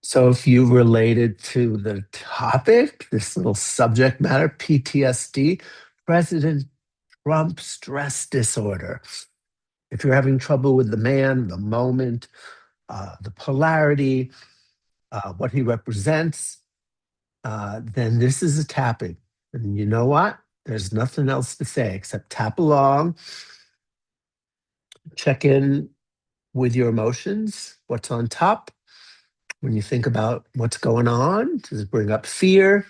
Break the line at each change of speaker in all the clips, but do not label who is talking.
So, if you related to the topic, this little subject matter, PTSD, President Trump stress disorder. If you're having trouble with the man, the moment, the polarity, what he represents, then this is a tapping. And you know what? There's nothing else to say except tap along, check in with your emotions, what's on top. When you think about what's going on, does it bring up fear,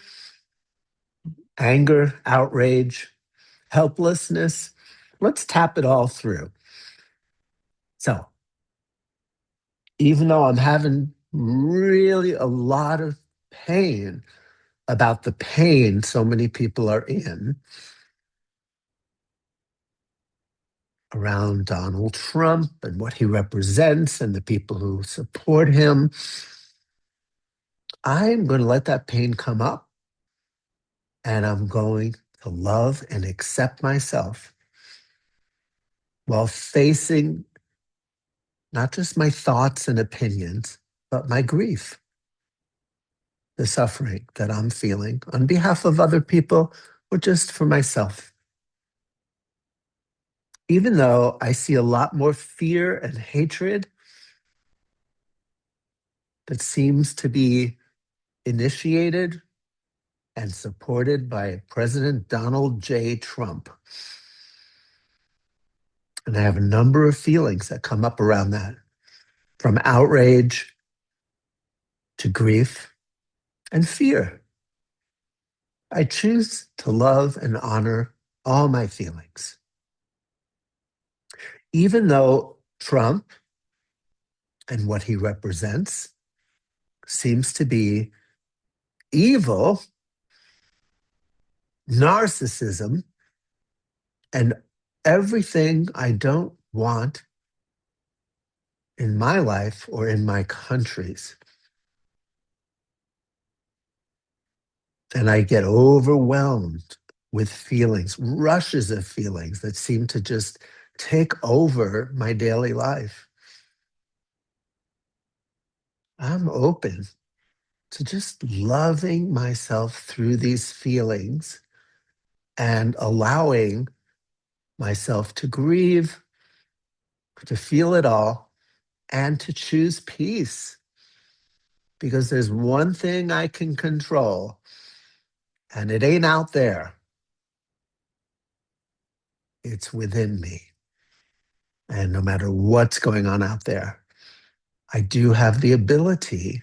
anger, outrage, helplessness? Let's tap it all through. So, even though I'm having really a lot of pain about the pain so many people are in around Donald Trump and what he represents and the people who support him, I'm going to let that pain come up and I'm going to love and accept myself while facing not just my thoughts and opinions, but my grief, the suffering that I'm feeling on behalf of other people or just for myself. Even though I see a lot more fear and hatred that seems to be initiated and supported by President Donald J. Trump. And I have a number of feelings that come up around that, from outrage to grief and fear. I choose to love and honor all my feelings. Even though Trump and what he represents seems to be evil, narcissism, and everything I don't want in my life or in my country's. And I get overwhelmed with feelings, rushes of feelings that seem to just take over my daily life. I'm open to just loving myself through these feelings and allowing myself to grieve, to feel it all, and to choose peace. Because there's one thing I can control, and it ain't out there. It's within me. And no matter what's going on out there, I do have the ability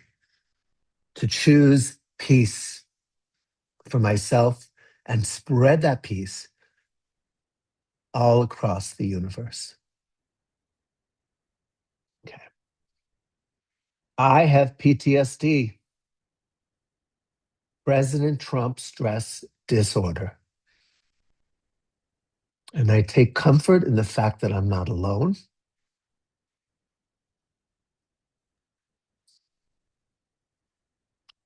to choose peace for myself and spread that peace all across the universe. Okay. I have PTSD, President Trump stress disorder. And I take comfort in the fact that I'm not alone.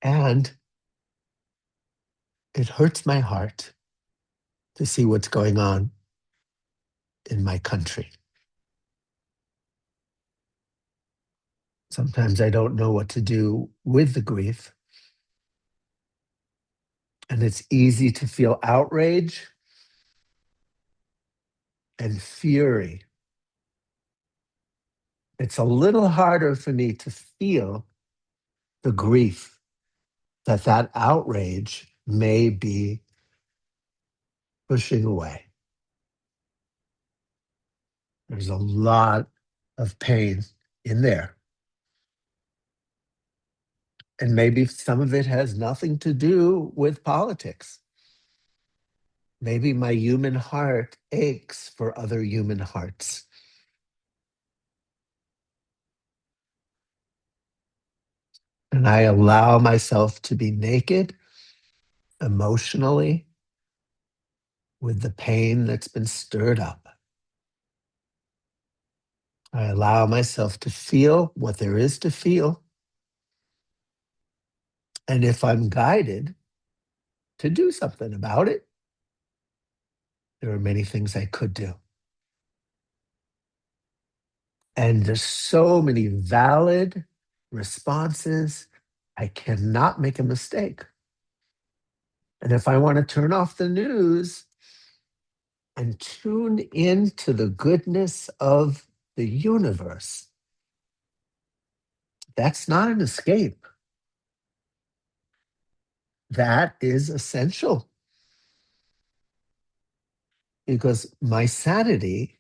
And it hurts my heart to see what's going on in my country. Sometimes I don't know what to do with the grief. And it's easy to feel outrage and fury. It's a little harder for me to feel the grief that outrage may be pushing away. There's a lot of pain in there. And maybe some of it has nothing to do with politics. Maybe my human heart aches for other human hearts. And I allow myself to be naked emotionally with the pain that's been stirred up. I allow myself to feel what there is to feel. And if I'm guided to do something about it, there are many things I could do. And there's so many valid responses I cannot make a mistake. And if I want to turn off the news and tune into the goodness of the universe, that's not an escape. That is essential. Because my sanity,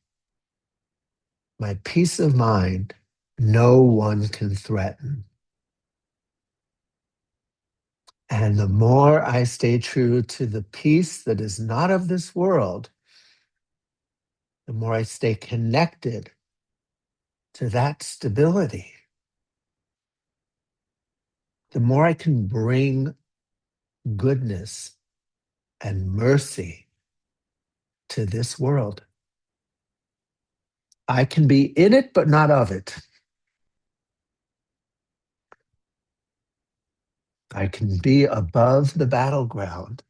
my peace of mind, no one can threaten. And the more I stay true to the peace that is not of this world, the more I stay connected to that stability, the more I can bring goodness and mercy to this world. I can be in it, but not of it. I can be above the battleground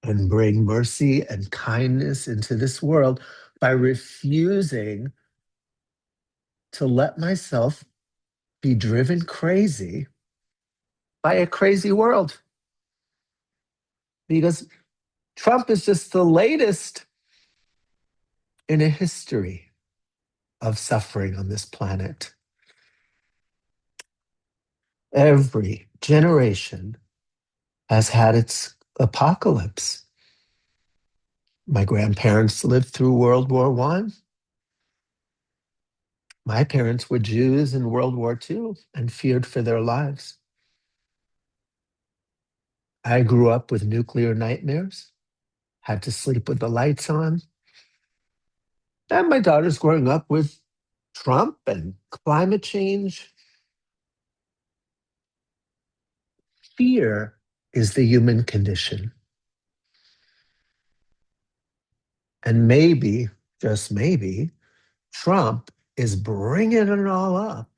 and bring mercy and kindness into this world by refusing to let myself be driven crazy by a crazy world. Because Trump is just the latest in a history of suffering on this planet. Every generation has had its apocalypse. My grandparents lived through World War I. My parents were Jews in World War II and feared for their lives. I grew up with nuclear nightmares, had to sleep with the lights on. And my daughter's growing up with Trump and climate change. Fear is the human condition. And maybe, just maybe, Trump is bringing it all up.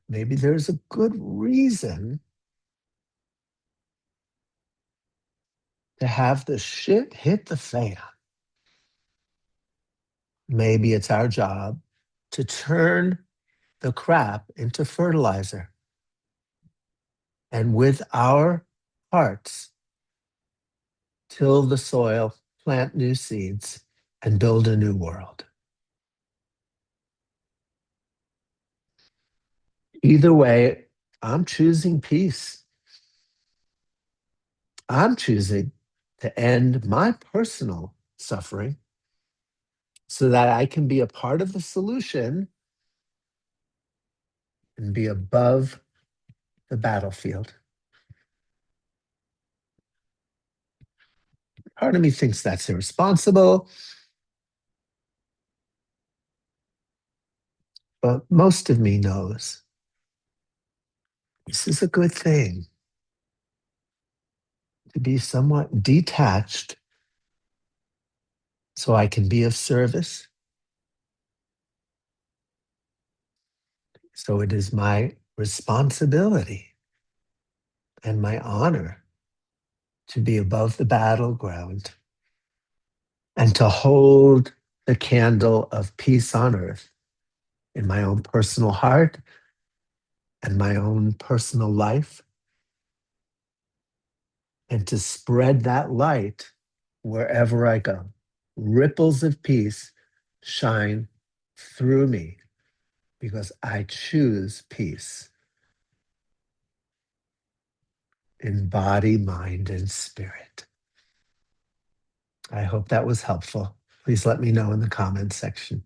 Maybe there's a good reason to have the shit hit the fan. Maybe it's our job to turn the crap into fertilizer. And with our hearts, till the soil, plant new seeds, and build a new world. Either way, I'm choosing peace. I'm choosing to end my personal suffering so that I can be a part of the solution and be above the battlefield. Part of me thinks that's irresponsible, but most of me knows this is a good thing to be somewhat detached so I can be of service. So it is my responsibility and my honor to be above the battleground and to hold the candle of peace on earth in my own personal heart and my own personal life, and to spread that light wherever I go. Ripples of peace shine through me because I choose peace in body, mind, and spirit. I hope that was helpful. Please let me know in the comments section.